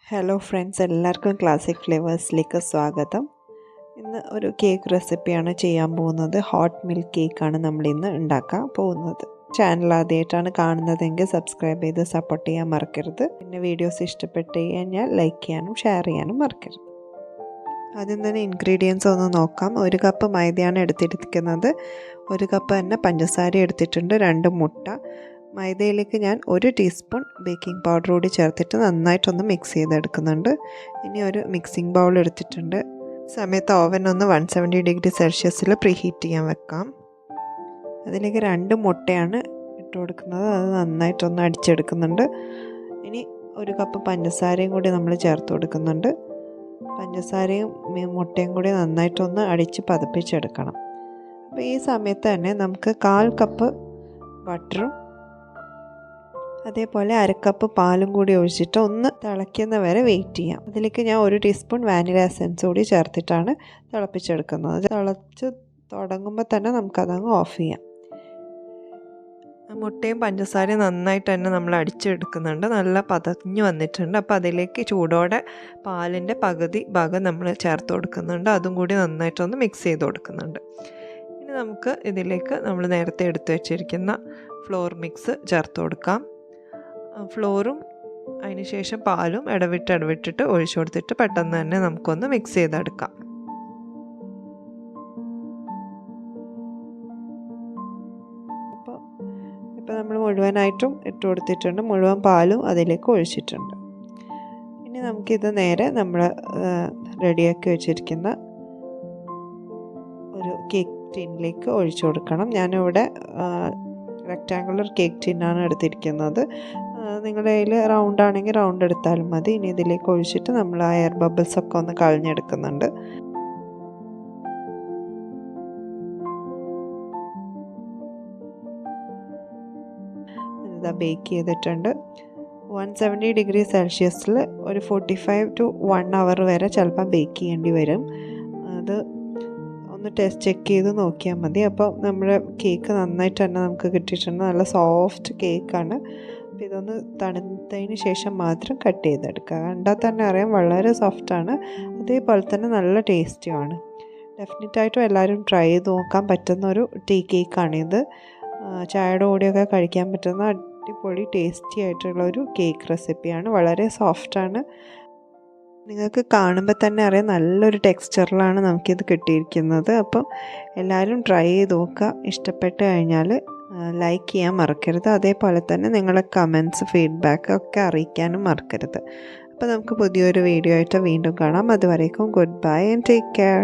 Hello friends, എല്ലാവർക്കും classic ഫ്ലേവേഴ്സിലേക്ക് സ്വാഗതം. ഇന്ന് ഒരു കേക്ക് റെസിപ്പിയാണ് ചെയ്യാൻ പോകുന്നത്. ഹോട്ട് മിൽക്ക് കേക്കാണ് നമ്മളിന്ന് ഉണ്ടാക്കാൻ പോകുന്നത്. ചാനൽ ആദ്യമായിട്ടാണ് കാണുന്നതെങ്കിൽ സബ്സ്ക്രൈബ് ചെയ്ത് സപ്പോർട്ട് ചെയ്യാൻ മറക്കരുത്. പിന്നെ വീഡിയോസ് ഇഷ്ടപ്പെട്ട് കഴിഞ്ഞാൽ ലൈക്ക് ചെയ്യാനും ഷെയർ ചെയ്യാനും മറക്കരുത്. ആദ്യം തന്നെ ഇൻഗ്രീഡിയൻസ് ഒന്ന് നോക്കാം. 1 കപ്പ് മൈദയാണ് എടുത്തിരിക്കുന്നത്. 1 കപ്പ് തന്നെ പഞ്ചസാര എടുത്തിട്ടുണ്ട്. 2 മുട്ട. മൈദയിലേക്ക് ഞാൻ 1 ടീസ്പൂൺ ബേക്കിംഗ് പൗഡർ കൂടി ചേർത്തിട്ട് നന്നായിട്ടൊന്ന് മിക്സ് ചെയ്തെടുക്കുന്നുണ്ട്. ഇനി ഒരു മിക്സിംഗ് ബൗൾ എടുത്തിട്ടുണ്ട്. സമയത്ത് ഓവൻ ഒന്ന് 170 ഡിഗ്രി സെൽഷ്യസിൽ പ്രീഹീറ്റ് ചെയ്യാൻ വെക്കാം. അതിലേക്ക് 2 മുട്ടയാണ് ഇട്ട് കൊടുക്കുന്നത്. അത് നന്നായിട്ടൊന്ന് അടിച്ചെടുക്കുന്നുണ്ട്. ഇനി 1 കപ്പ് പഞ്ചസാരയും കൂടി നമ്മൾ ചേർത്ത് കൊടുക്കുന്നുണ്ട്. പഞ്ചസാരയും മുട്ടയും കൂടി നന്നായിട്ടൊന്ന് അടിച്ച് പതപ്പിച്ചെടുക്കണം. അപ്പോൾ ഈ സമയത്ത് തന്നെ നമുക്ക് 1/4 കപ്പ് ബട്ടറും അതേപോലെ 1/2 കപ്പ് പാലും കൂടി ഒഴിച്ചിട്ട് ഒന്ന് തിളയ്ക്കുന്ന വരെ വെയിറ്റ് ചെയ്യാം. അതിലേക്ക് ഞാൻ 1 ടീസ്പൂൺ വാനില എസൻസ് കൂടി ചേർത്തിട്ടാണ് തിളപ്പിച്ചെടുക്കുന്നത്. തിളച്ച് തുടങ്ങുമ്പോൾ തന്നെ നമുക്കതങ്ങ് ഓഫ് ചെയ്യാം. മുട്ടയും പഞ്ചസാരയും നന്നായിട്ട് തന്നെ നമ്മൾ അടിച്ചെടുക്കുന്നുണ്ട്. നല്ല പതഞ്ഞ് വന്നിട്ടുണ്ട്. അപ്പോൾ അതിലേക്ക് ചൂടോടെ പാലിൻ്റെ പകുതി ഭാഗം നമ്മൾ ചേർത്ത് കൊടുക്കുന്നുണ്ട്. അതും കൂടി നന്നായിട്ടൊന്ന് മിക്സ് ചെയ്ത് കൊടുക്കുന്നുണ്ട്. ഇനി നമുക്ക് ഇതിലേക്ക് നമ്മൾ നേരത്തെ എടുത്തു വെച്ചിരിക്കുന്ന ഫ്ലോർ മിക്സ് ചേർത്ത് കൊടുക്കാം. ഫ്ലോറും അതിനുശേഷം പാലും ഇടവിട്ടിട്ട് ഒഴിച്ചു കൊടുത്തിട്ട് പെട്ടെന്ന് തന്നെ നമുക്കൊന്ന് മിക്സ് ചെയ്തെടുക്കാം. ഇപ്പോൾ നമ്മൾ മുഴുവനായിട്ടും ഇട്ട് കൊടുത്തിട്ടുണ്ട്. മുഴുവൻ പാലും അതിലേക്ക് ഒഴിച്ചിട്ടുണ്ട്. ഇനി നമുക്കിത് നേരെ നമ്മൾ റെഡിയാക്കി വെച്ചിരിക്കുന്ന ഒരു കേക്ക് ടിന്നിലേക്ക് ഒഴിച്ചു കൊടുക്കണം. ഞാനിവിടെ റെക്റ്റാങ്കുലർ കേക്ക് ടിന്നാണ് എടുത്തിരിക്കുന്നത്. നിങ്ങളുടെ കയ്യിൽ റൗണ്ട് ആണെങ്കിൽ റൗണ്ട് എടുത്താലും മതി. ഇനി ഇതിലേക്ക് ഒഴിച്ചിട്ട് നമ്മൾ ആ എയർ ബബിൾസ് ഒക്കെ ഒന്ന് കളഞ്ഞെടുക്കുന്നുണ്ട്. ഇതാ ബേക്ക് ചെയ്തിട്ടുണ്ട്. 170 ഡിഗ്രി സെൽഷ്യസിൽ ഒരു 45 to 1 hour വരെ ചിലപ്പോൾ ബേക്ക് ചെയ്യേണ്ടി വരും. അത് ഒന്ന് ചെക്ക് ചെയ്ത് നോക്കിയാൽ മതി. അപ്പോൾ നമ്മുടെ കേക്ക് നന്നായിട്ട് തന്നെ നമുക്ക് കിട്ടിയിട്ടുണ്ട്. നല്ല സോഫ്റ്റ് കേക്കാണ്. അപ്പോൾ ഇതൊന്ന് തണുത്തതിന് ശേഷം മാത്രം കട്ട് ചെയ്തെടുക്കുക. കണ്ടാൽ തന്നെ അറിയാം വളരെ സോഫ്റ്റാണ്. അതേപോലെ തന്നെ നല്ല ടേസ്റ്റിയുമാണ്. ഡെഫിനറ്റായിട്ടും എല്ലാവരും ട്രൈ ചെയ്ത് നോക്കാൻ പറ്റുന്ന ഒരു ടീ കേക്കാണിത്. ചായയുടെ കൂടെയൊക്കെ കഴിക്കാൻ പറ്റുന്ന അടിപൊളി ടേസ്റ്റി ആയിട്ടുള്ള ഒരു കേക്ക് റെസിപ്പിയാണ്. വളരെ സോഫ്റ്റാണ്. നിങ്ങൾക്ക് കാണുമ്പോൾ തന്നെ അറിയാം നല്ലൊരു ടെക്സ്ചറിലാണ് നമുക്കിത് കിട്ടിയിരിക്കുന്നത്. അപ്പം എല്ലാവരും ട്രൈ ചെയ്ത് നോക്കുക. ഇഷ്ടപ്പെട്ട് കഴിഞ്ഞാൽ ലൈക്ക് ചെയ്യാൻ മറക്കരുത്. അതേപോലെ തന്നെ നിങ്ങളുടെ കമൻറ്റ്സ് ഫീഡ്ബാക്ക് ഒക്കെ അറിയിക്കാനും മറക്കരുത്. അപ്പോൾ നമുക്ക് പുതിയൊരു വീഡിയോ ആയിട്ട് വീണ്ടും കാണാം. അതുവരേക്കും good bye and take care.